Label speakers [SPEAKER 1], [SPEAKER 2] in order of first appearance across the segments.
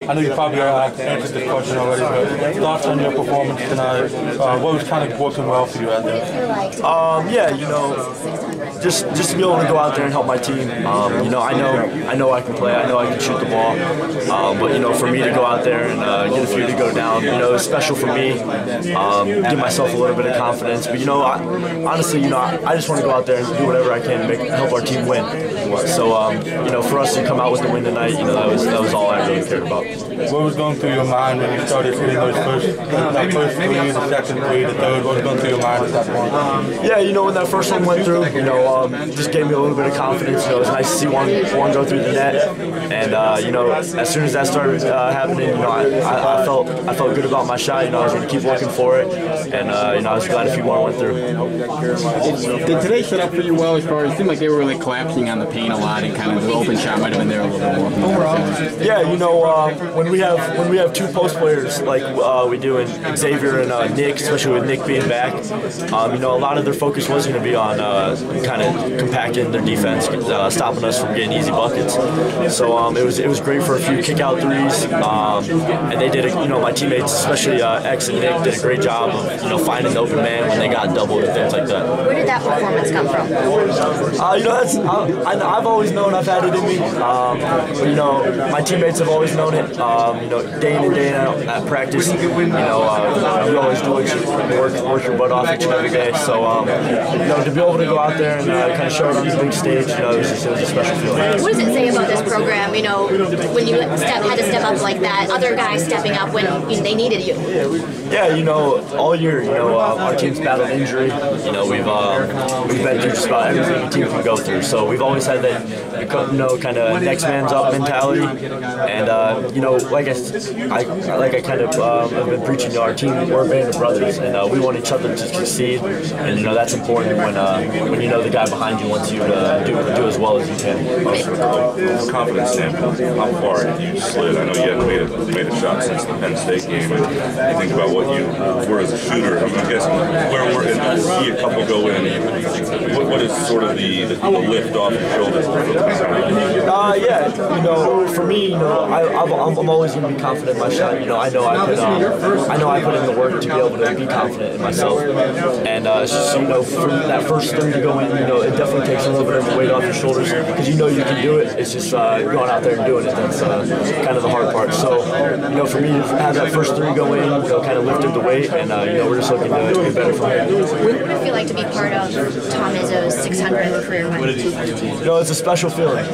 [SPEAKER 1] I know you probably answered this question already, but thoughts on your performance tonight? What was kind of working well for you out there?
[SPEAKER 2] Yeah, just to be able to go out there and help my team. I know I can play. I know I can shoot the ball. But for me to go out there and get a few to go down, it's special for me. Give myself a little bit of confidence. But honestly, I just want to go out there and do whatever I can to help our team win. So for us to come out with the win tonight, that was all I really cared about.
[SPEAKER 1] What was going through your mind when you started hitting those first three, the second three, the third? What was going through your mind at that point?
[SPEAKER 2] Yeah, when that first one went through, just gave me a little bit of confidence. It was nice to see one go through the net, and as soon as that started happening, I felt good about my shot. I was going to keep working for it, and I was glad a few more went through.
[SPEAKER 3] Did today set up for you well? As far as it seemed like they were really collapsing on the paint a lot, and kind of the open shot might have been there a little bit more.
[SPEAKER 2] Yeah, when we have two post players like we do in Xavier and Nick, especially with Nick being back, a lot of their focus was going to be on kind of compacting their defense, stopping us from getting easy buckets. So it was great for a few kick out threes, and they did it. My teammates, especially X and Nick, did a great job of finding the open man when they got doubled and things like that.
[SPEAKER 4] Where did that performance come from?
[SPEAKER 2] I've always known I've had it in me. My teammates have always known it. Day in and day out at practice, you always do work your butt off each and every day. So, to be able to go out there and kind of show it on the big stage, it was a special feeling.
[SPEAKER 4] What does it say about this program? When you had to step up like that, other guys stepping up when they needed you.
[SPEAKER 2] Yeah, all year, our team's battled injury. We've been through just about everything a team can go through. So we've always had that, kind of next man's up mentality. And like I kind of have been preaching to our team, we're a band of brothers, and we want each other to succeed. And that's important when the guy behind you wants you to do as well as you can.
[SPEAKER 5] From a confidence standpoint, how far have you slid? I know you haven't made a shot since the Penn State game. And you think about what you were as a shooter. I'm guessing where we're in, to see a couple go in. What is sort of the lift off your shoulders?
[SPEAKER 2] For me, I'm always going to be confident in my shot. I know I put in the work to be able to be confident in myself. And it's just from that first three to go in, it definitely takes a little bit of the weight off your shoulders because you can do it. It's just going out there and doing it that's kind of the hard part. So for me to have that first three go in, kind of lifted the weight, and we're just looking to be better from here.
[SPEAKER 4] What would it feel like to be part of Tom Izzo's 600th career win?
[SPEAKER 2] It's a special feeling.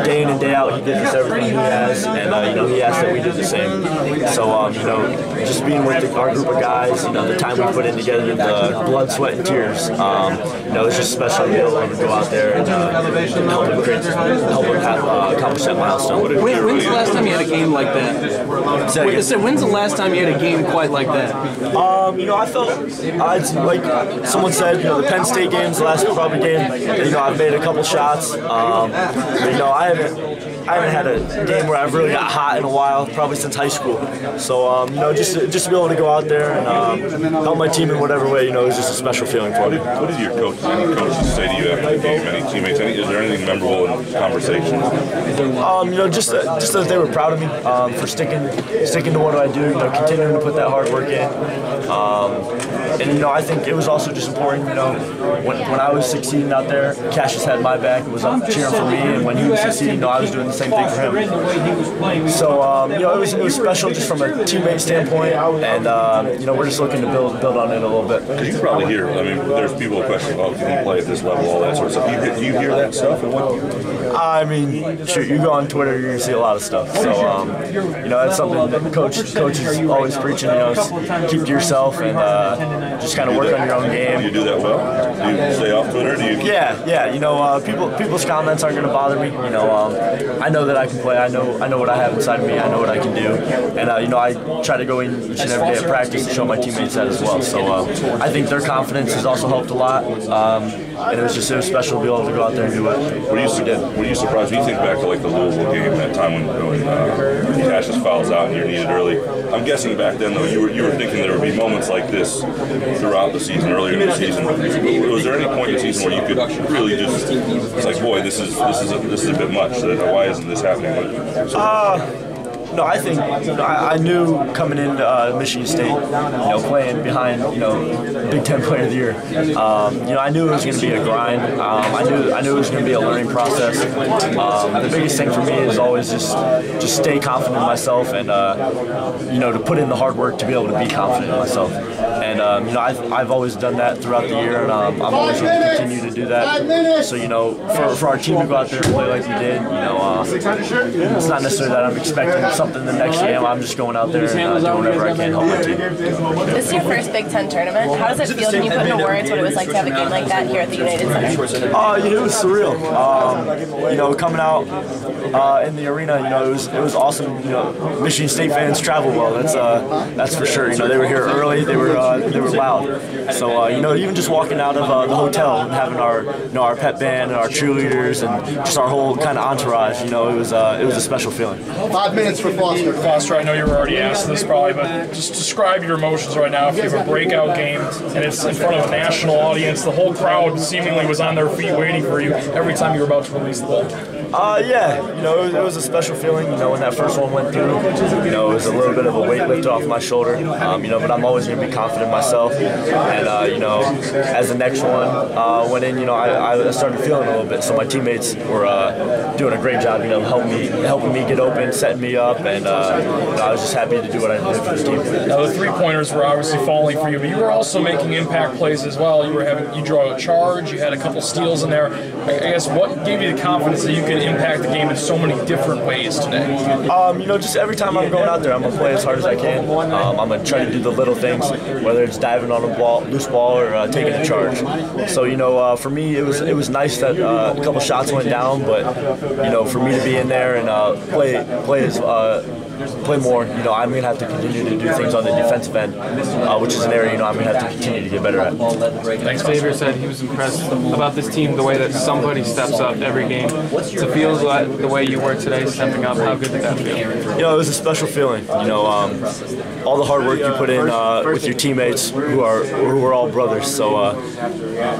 [SPEAKER 2] Day in and day out, he gives us everything he has, and he asked that we do the same. So just being with our group of guys, the time we put in together, the blood, sweat, and tears, it's just special to be able to go out there and help him accomplish that milestone.
[SPEAKER 6] When's the last time you had a game like that? When's the last time you had a game quite like that?
[SPEAKER 2] I felt, like someone said, the Penn State game's the last probably game. I've made a couple shots. I haven't had a game where I've really got hot in a while, probably since high school. So, just to be able to go out there and help my team in whatever way, it was just a special feeling for me.
[SPEAKER 5] What did your coaches say to you after the game? Any teammates? Is there anything memorable in conversations?
[SPEAKER 2] Just that they were proud of me for sticking to what I do, continuing to put that hard work in. And I think it was also just important, when I was succeeding out there, Cassius had my back and was up cheering for me, and when he was succeeding, I was doing the same thing for him. So, it was special just from a teammate standpoint, and we're just looking to build on it a little bit.
[SPEAKER 5] Because you can probably hear, there's people questioning, can you play at this level, all that sort of stuff. Do you hear that stuff?
[SPEAKER 2] Shoot, you go on Twitter, you're gonna see a lot of stuff. So, that's something that coach is always preaching. Keep to yourself and just kind of work on your own game.
[SPEAKER 5] Do you do that well? Do you stay off Twitter?
[SPEAKER 2] Yeah. People's comments aren't gonna bother me. I know that I can play. I know what I have inside of me. I know what I can do, and I try to go in each and every day at practice and show my teammates that as well. So I think their confidence has also helped a lot, and it was special to be able to go out there and do what we did.
[SPEAKER 5] Were you surprised? When you think back to the Louisville game, that time when Cassius fouls out and you're needed early? I'm guessing back then though you were thinking there would be moments like this throughout the season, earlier in the season. Was there any point in the season where you could really just, it's like, boy, this is a bit much. Why isn't this happening?
[SPEAKER 2] No, I think I knew coming into Michigan State, playing behind Big Ten Player of the Year. I knew it was going to be a grind. I knew it was going to be a learning process. The biggest thing for me is always just stay confident in myself and to put in the hard work to be able to be confident in myself. And I've always done that throughout the year, and I'm always going to continue to do that. So for our team to go out there and play like we did, it's not necessarily that I'm expecting something the next game. I'm just going out there and doing whatever I can to help my team.
[SPEAKER 7] This is your first Big Ten tournament. How does it feel? Can you put into words what it was like to have a game like that here at the United Center?
[SPEAKER 2] It was surreal. Coming out in the arena, it was awesome. Michigan State fans travel well. That's for sure. They were here early. They were loud. So even just walking out of the hotel and having our pep band and our cheerleaders and just our whole kind of entourage, it was a special feeling.
[SPEAKER 8] 5 minutes for Foster.
[SPEAKER 9] Foster, I know you were already asked this probably, but just describe your emotions right now. If you have a breakout game and it's in front of a national audience, the whole crowd seemingly was on their feet waiting for you every time you were about to release the ball.
[SPEAKER 2] It was a special feeling. When that first one went through, it was a little bit of a weight lifted off my shoulder. But I'm always going to be confident in myself. And as the next one went in, I started feeling a little bit. So my teammates were doing a great job, helping me get open, setting me up, and I was just happy to do what I did for the team.
[SPEAKER 9] Now the 3-pointers were obviously falling for you, but you were also making impact plays as well. You drew a charge, you had a couple steals in there. I guess what gave you the confidence that you could impact the game in so many different ways today?
[SPEAKER 2] Just every time I'm going out there, I'm going to play as hard as I can. I'm going to try to do the little things, whether it's diving on a loose ball or taking a charge. So, for me, it was nice that a couple shots went down, but, for me to be in there and play more, I'm going to have to continue to do things on the defensive end, which is an area, I'm going to have to continue to get better at.
[SPEAKER 10] Thanks. Xavier said he was impressed about this team, the way that somebody steps up every game. To feel like the way you were today, stepping up, how good did that feel?
[SPEAKER 2] It was a special feeling. All the hard work you put in with your teammates who are all brothers. So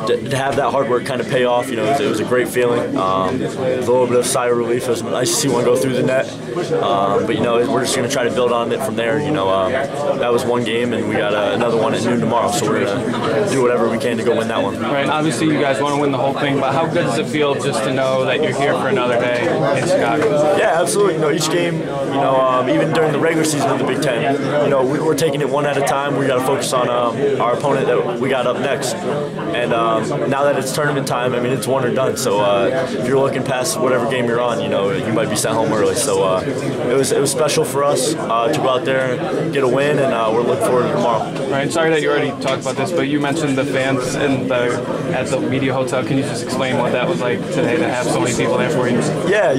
[SPEAKER 2] to have that hard work kind of pay off, it was a great feeling. It was a little bit of sigh of relief. It was nice to see one go through the net. But we're just going to try to build on it from there. That was one game, and we got another one at noon tomorrow. So we're going to do whatever we can to go win that one.
[SPEAKER 10] Right. Obviously, you guys want to win the whole thing, but how good does it feel just to know that you're here for another day in Chicago?
[SPEAKER 2] Yeah, absolutely. Each game, even during the regular season of the Big Ten, we're taking it one at a time. We got to focus on our opponent that we got up next. And now that it's tournament time, it's one or done. So if you're looking past whatever game you're on, you might be sent home early. So it was special for us to go out there and get a win, and we're looking forward to tomorrow.
[SPEAKER 10] Right. Sorry that you already talked about this, but you mentioned the fans at the media hotel. Can you just explain what that was like today to have so many people there for you?
[SPEAKER 2] Yeah,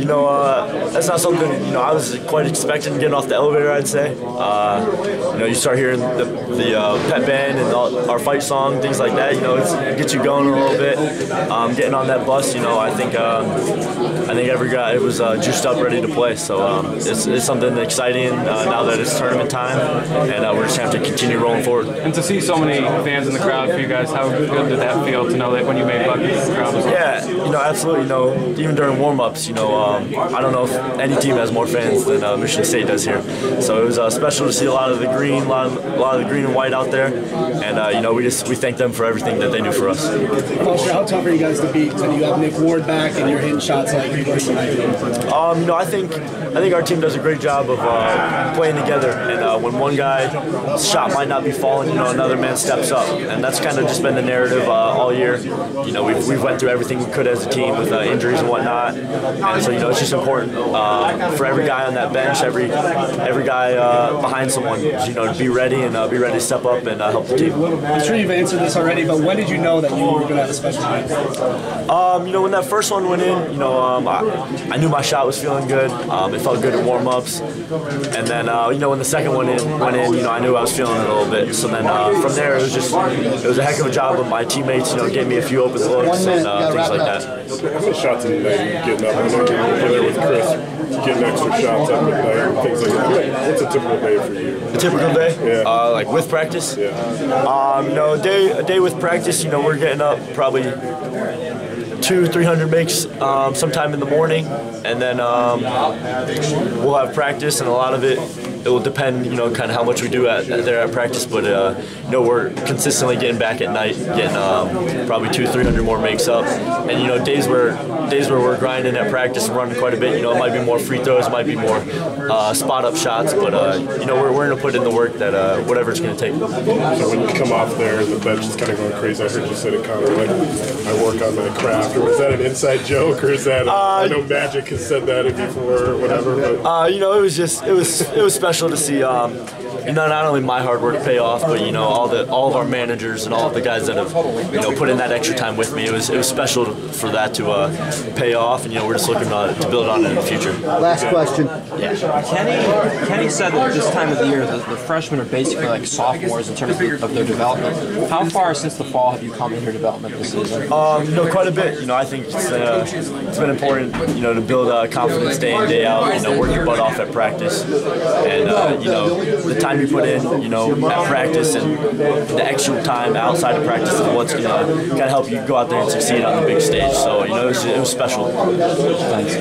[SPEAKER 2] that's not something I was quite expecting getting off the elevator, I'd say. You start hearing the pep band and our fight song, things like that. It gets you going a little bit. Getting on that bus, I think every guy was juiced up, ready to play. So it's something exciting now that it's tournament time, and we're just going to have to continue rolling forward.
[SPEAKER 10] And to see so many fans in the crowd for you guys, how good did that feel to know that when you made buckets, the crowd was on?
[SPEAKER 2] Yeah, absolutely. Even during warm-ups, I don't know if any team has more fans than Michigan State does here. So it was special to see a lot of the green, a lot of the green and white out there, and we thank them for everything that they do for us.
[SPEAKER 8] Foster, how tough are you guys to beat? And you have Nick Ward back, and you're hitting shots like you were tonight.
[SPEAKER 2] I think our team does a great job of playing together, and when one guy's shot might not be falling, another man steps up, and that's kind of just been the narrative all year. We've went through everything we could as a team with injuries and whatnot, and so it's just important for every guy on that bench, every guy behind someone, to be ready and be ready to step up and help the team.
[SPEAKER 8] I'm sure you've answered this already, but when did you know that you were going to have a special game?
[SPEAKER 2] When that first one went in, I knew my shot was feeling good. It felt good in warm-ups, and then when the second one went in, I knew I was feeling it a little bit. So then from there, it was a heck of a job of my teammates, gave me a few open looks and things like that.
[SPEAKER 11] How many shots in the night getting up? I know you're there with Chris, getting extra shots up at night and things like that. What's a typical day for you?
[SPEAKER 2] A typical day?
[SPEAKER 11] Yeah.
[SPEAKER 2] Like with practice?
[SPEAKER 11] Yeah.
[SPEAKER 2] A day with practice, we're getting up probably 200-300 makes sometime in the morning, and then we'll have practice, and a lot of it will depend, kind of how much we do there at practice. But we're consistently getting back at night, getting probably 200-300 more makes up, and days where we're grinding at practice and running quite a bit. It might be more free throws, it might be more spot up shots, but we're going to put in the work that whatever it's going to take.
[SPEAKER 11] So when you come off there, the bench is kind of going crazy. I heard you said it kind of like, I work on my craft. Or was that an inside joke, or is that I know Magic has said that before or whatever? But.
[SPEAKER 2] It was special to see. Not only my hard work pay off, but all of our managers and all of the guys that have put in that extra time with me. It was special for that to pay off, and we're just looking to build on it in the future.
[SPEAKER 12] Last question.
[SPEAKER 13] Yeah. Kenny said that this time of the year the freshmen are basically like sophomores in terms of their development. How far since the fall have you come in your development this season?
[SPEAKER 2] Quite a bit. I think it's been important to build confidence day in, day out. Work your butt off at practice, and the time you put in, at practice and the extra time outside of practice is what's going to help you go out there and succeed on the big stage. So, it was special. Thanks.